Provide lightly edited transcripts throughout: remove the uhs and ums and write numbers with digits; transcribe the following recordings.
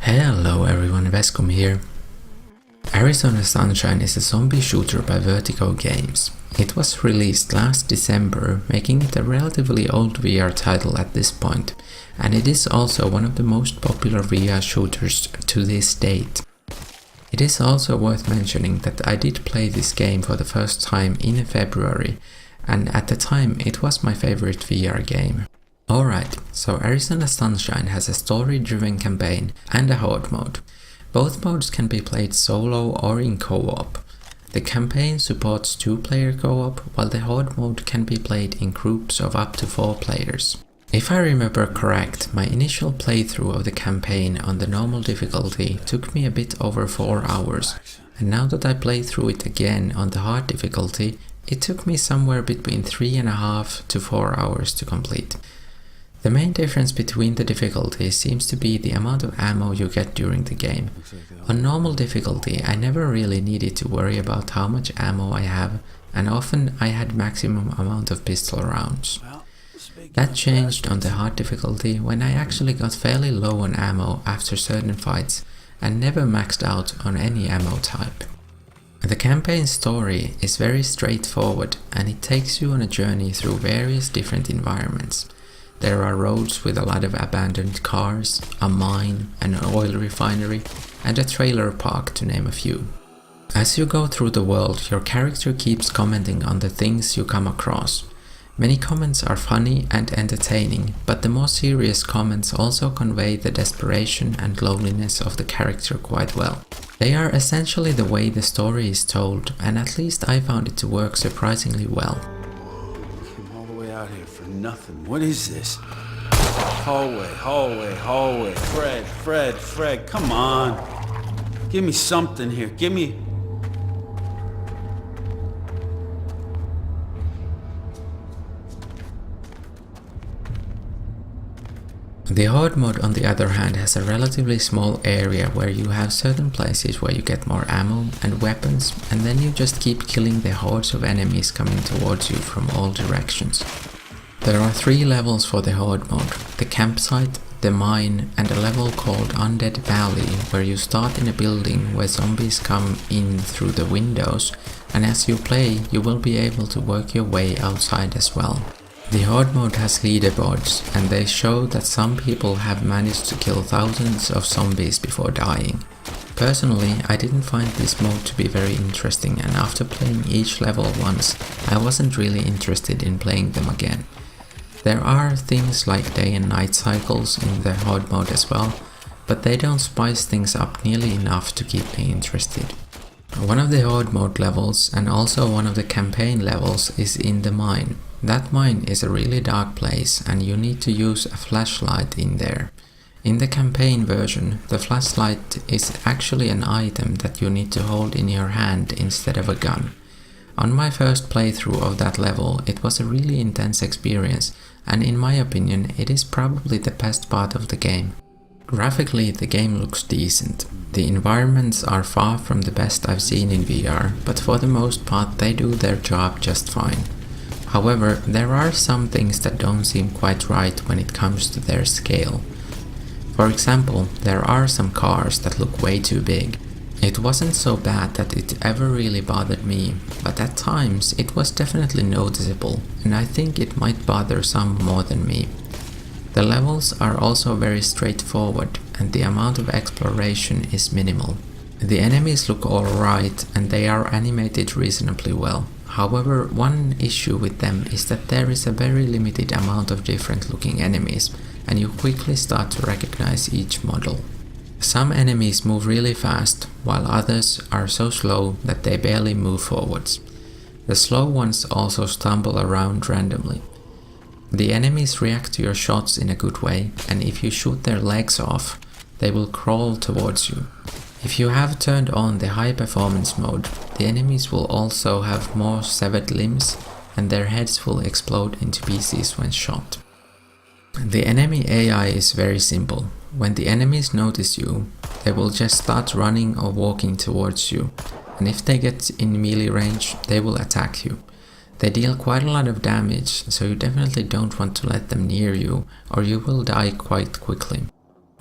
Hello everyone, Vescom here. Arizona Sunshine is a zombie shooter by Vertigo games. It was released last December, making it a relatively old VR title at this point, and it is also one of the most popular VR shooters to this date. It is also worth mentioning that I did play this game for the first time in February, and at the time it was my favorite VR game. Alright, so Arizona Sunshine has a story-driven campaign and a Horde mode. Both modes can be played solo or in co-op. The campaign supports 2-player co-op, while the Horde mode can be played in groups of up to 4 players. If I remember correct, my initial playthrough of the campaign on the normal difficulty took me a bit over 4 hours, and now that I play through it again on the hard difficulty, it took me somewhere between 3.5 to 4 hours to complete. The main difference between the difficulties seems to be the amount of ammo you get during the game. On normal difficulty, I never really needed to worry about how much ammo I have, and often I had maximum amount of pistol rounds. That changed on the hard difficulty when I actually got fairly low on ammo after certain fights, and never maxed out on any ammo type. The campaign story is very straightforward, and it takes you on a journey through various different environments. There are roads with a lot of abandoned cars, a mine, an oil refinery, and a trailer park, to name a few. As you go through the world, your character keeps commenting on the things you come across. Many comments are funny and entertaining, but the more serious comments also convey the desperation and loneliness of the character quite well. They are essentially the way the story is told, and at least I found it to work surprisingly well. Out here for nothing. What is this? Hallway. Fred, come on. Give me something here. Give me... The Horde mode, on the other hand, has a relatively small area where you have certain places where you get more ammo and weapons, and then you just keep killing the hordes of enemies coming towards you from all directions. There are 3 levels for the Horde mode: the campsite, the mine, and a level called Undead Valley, where you start in a building where zombies come in through the windows, and as you play you will be able to work your way outside as well. The Horde mode has leaderboards, and they show that some people have managed to kill thousands of zombies before dying. Personally, I didn't find this mode to be very interesting, and after playing each level once, I wasn't really interested in playing them again. There are things like day and night cycles in the Horde mode as well, but they don't spice things up nearly enough to keep me interested. One of the Horde mode levels, and also one of the campaign levels, is in the mine. That mine is a really dark place, and you need to use a flashlight in there. In the campaign version, the flashlight is actually an item that you need to hold in your hand instead of a gun. On my first playthrough of that level, it was a really intense experience, and in my opinion, it is probably the best part of the game. Graphically, the game looks decent. The environments are far from the best I've seen in VR, but for the most part they do their job just fine. However, there are some things that don't seem quite right when it comes to their scale. For example, there are some cars that look way too big. It wasn't so bad that it ever really bothered me, but at times it was definitely noticeable, and I think it might bother some more than me. The levels are also very straightforward, and the amount of exploration is minimal. The enemies look alright, and they are animated reasonably well. However, one issue with them is that there is a very limited amount of different looking enemies, and you quickly start to recognize each model. Some enemies move really fast, while others are so slow that they barely move forwards. The slow ones also stumble around randomly. The enemies react to your shots in a good way, and if you shoot their legs off, they will crawl towards you. If you have turned on the high performance mode, the enemies will also have more severed limbs, and their heads will explode into pieces when shot. The enemy AI is very simple. When the enemies notice you, they will just start running or walking towards you, and if they get in melee range, they will attack you. They deal quite a lot of damage, so you definitely don't want to let them near you, or you will die quite quickly.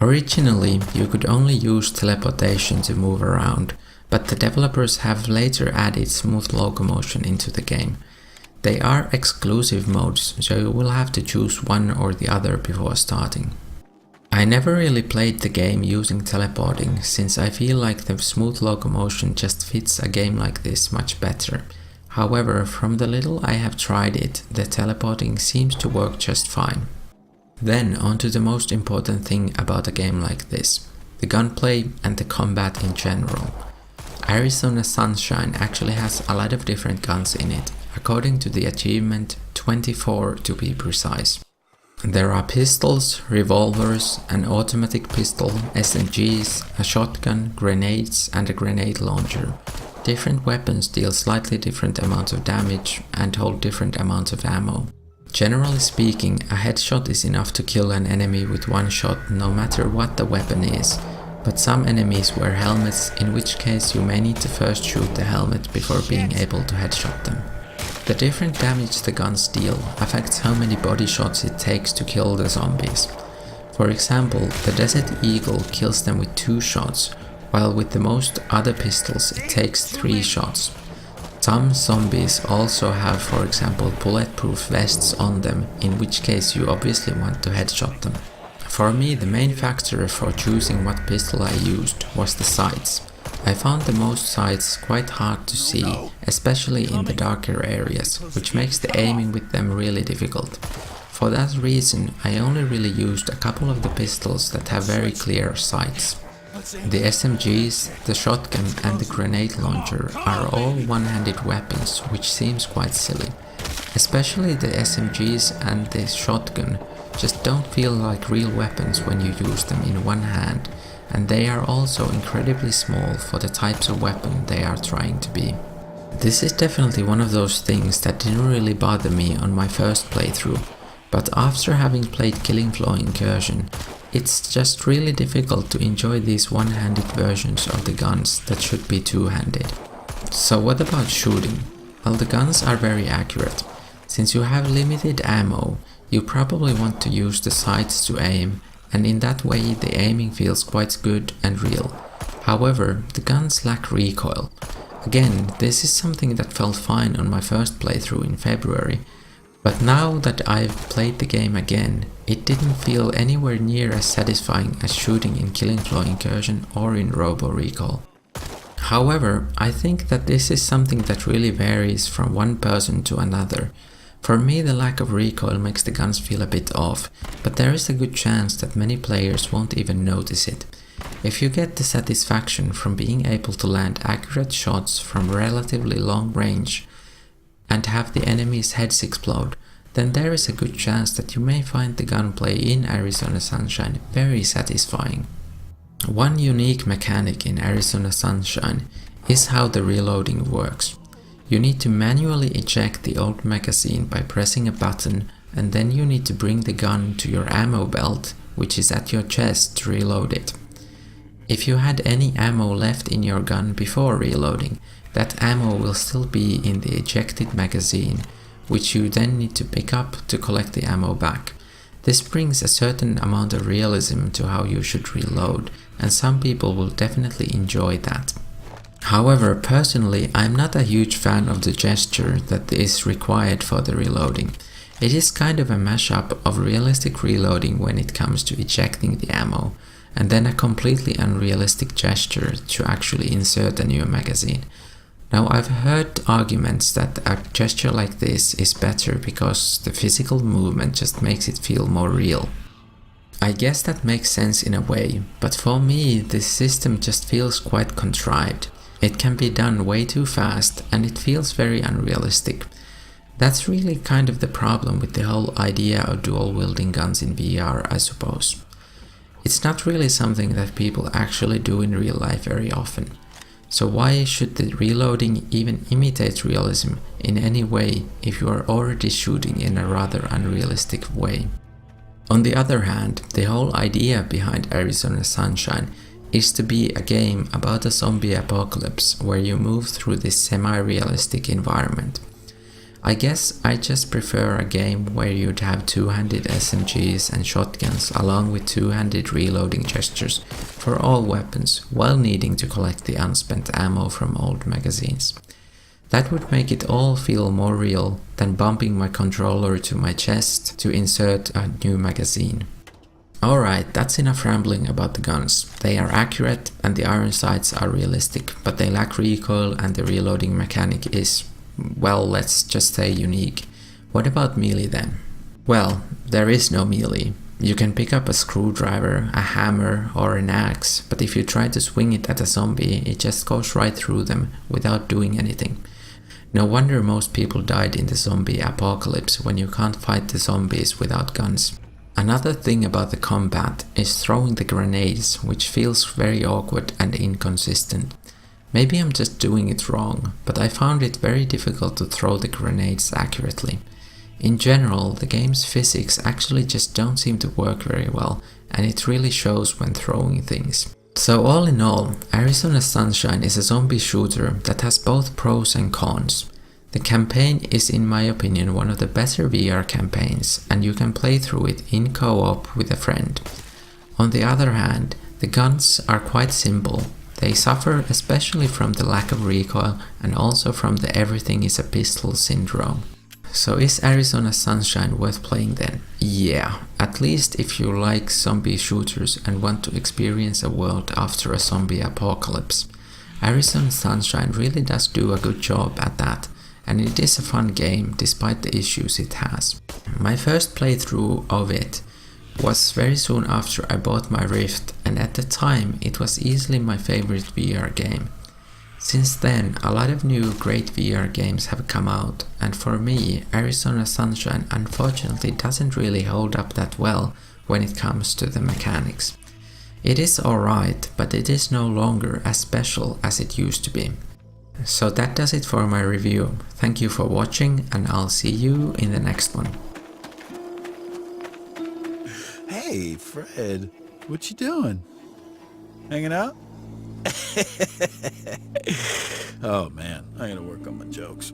Originally, you could only use teleportation to move around, but the developers have later added smooth locomotion into the game. They are exclusive modes, so you will have to choose one or the other before starting. I never really played the game using teleporting, since I feel like the smooth locomotion just fits a game like this much better. However, from the little I have tried it, the teleporting seems to work just fine. Then on to the most important thing about a game like this, the gunplay and the combat in general. Arizona Sunshine actually has a lot of different guns in it, according to the achievement 24 to be precise. There are pistols, revolvers, an automatic pistol, SMGs, a shotgun, grenades and a grenade launcher. Different weapons deal slightly different amounts of damage and hold different amounts of ammo. Generally speaking, a headshot is enough to kill an enemy with one shot no matter what the weapon is, but some enemies wear helmets, in which case you may need to first shoot the helmet before being able to headshot them. The different damage the guns deal affects how many body shots it takes to kill the zombies. For example, the Desert Eagle kills them with 2 shots, while with the most other pistols it takes 3 shots. Some zombies also have, for example, bulletproof vests on them, in which case you obviously want to headshot them. For me, the main factor for choosing what pistol I used was the sights. I found the most sights quite hard to see, especially in the darker areas, which makes the aiming with them really difficult. For that reason, I only really used a couple of the pistols that have very clear sights. The SMGs, the shotgun and the grenade launcher are all one-handed weapons, which seems quite silly. Especially the SMGs and the shotgun just don't feel like real weapons when you use them in one hand, and they are also incredibly small for the types of weapon they are trying to be. This is definitely one of those things that didn't really bother me on my first playthrough, but after having played Killing Floor Incursion, it's just really difficult to enjoy these one-handed versions of the guns that should be two-handed. So what about shooting? Well, the guns are very accurate. Since you have limited ammo, you probably want to use the sights to aim, and in that way the aiming feels quite good and real. However, the guns lack recoil. Again, this is something that felt fine on my first playthrough in February, but now that I've played the game again, it didn't feel anywhere near as satisfying as shooting in Killing Floor Incursion or in Robo Recall. However, I think that this is something that really varies from one person to another. For me, the lack of recoil makes the guns feel a bit off, but there is a good chance that many players won't even notice it. If you get the satisfaction from being able to land accurate shots from relatively long range and have the enemies' heads explode, then there is a good chance that you may find the gunplay in Arizona Sunshine very satisfying. One unique mechanic in Arizona Sunshine is how the reloading works. You need to manually eject the old magazine by pressing a button, and then you need to bring the gun to your ammo belt, which is at your chest, to reload it. If you had any ammo left in your gun before reloading, that ammo will still be in the ejected magazine, which you then need to pick up to collect the ammo back. This brings a certain amount of realism to how you should reload, and some people will definitely enjoy that. However, personally, I'm not a huge fan of the gesture that is required for the reloading. It is kind of a mashup of realistic reloading when it comes to ejecting the ammo, and then a completely unrealistic gesture to actually insert a new magazine. Now, I've heard arguments that a gesture like this is better because the physical movement just makes it feel more real. I guess that makes sense in a way, but for me this system just feels quite contrived. It can be done way too fast and it feels very unrealistic. That's really kind of the problem with the whole idea of dual wielding guns in VR, I suppose. It's not really something that people actually do in real life very often. So why should the reloading even imitate realism in any way if you are already shooting in a rather unrealistic way? On the other hand, the whole idea behind Arizona Sunshine is to be a game about a zombie apocalypse where you move through this semi-realistic environment. I guess I just prefer a game where you'd have two-handed SMGs and shotguns along with two-handed reloading gestures for all weapons while needing to collect the unspent ammo from old magazines. That would make it all feel more real than bumping my controller to my chest to insert a new magazine. Alright, that's enough rambling about the guns. They are accurate and the iron sights are realistic, but they lack recoil and the reloading mechanic is, well, let's just say unique. What about melee then? Well, there is no melee. You can pick up a screwdriver, a hammer or an axe, but if you try to swing it at a zombie, it just goes right through them without doing anything. No wonder most people died in the zombie apocalypse when you can't fight the zombies without guns. Another thing about the combat is throwing the grenades, which feels very awkward and inconsistent. Maybe I'm just doing it wrong, but I found it very difficult to throw the grenades accurately. In general, the game's physics actually just don't seem to work very well, and it really shows when throwing things. So all in all, Arizona Sunshine is a zombie shooter that has both pros and cons. The campaign is in my opinion one of the better VR campaigns, and you can play through it in co-op with a friend. On the other hand, the guns are quite simple. They suffer especially from the lack of recoil and also from the everything is a pistol syndrome. So is Arizona Sunshine worth playing then? Yeah, at least if you like zombie shooters and want to experience a world after a zombie apocalypse. Arizona Sunshine really does do a good job at that, and it is a fun game despite the issues it has. My first playthrough of it was very soon after I bought my Rift, and at the time it was easily my favorite VR game. Since then, a lot of new great VR games have come out, and for me, Arizona Sunshine unfortunately doesn't really hold up that well when it comes to the mechanics. It is alright, but it is no longer as special as it used to be. So that does it for my review. Thank you for watching, and I'll see you in the next one. Hey, Fred, what you doing? Hanging out? Oh man, I gotta work on my jokes.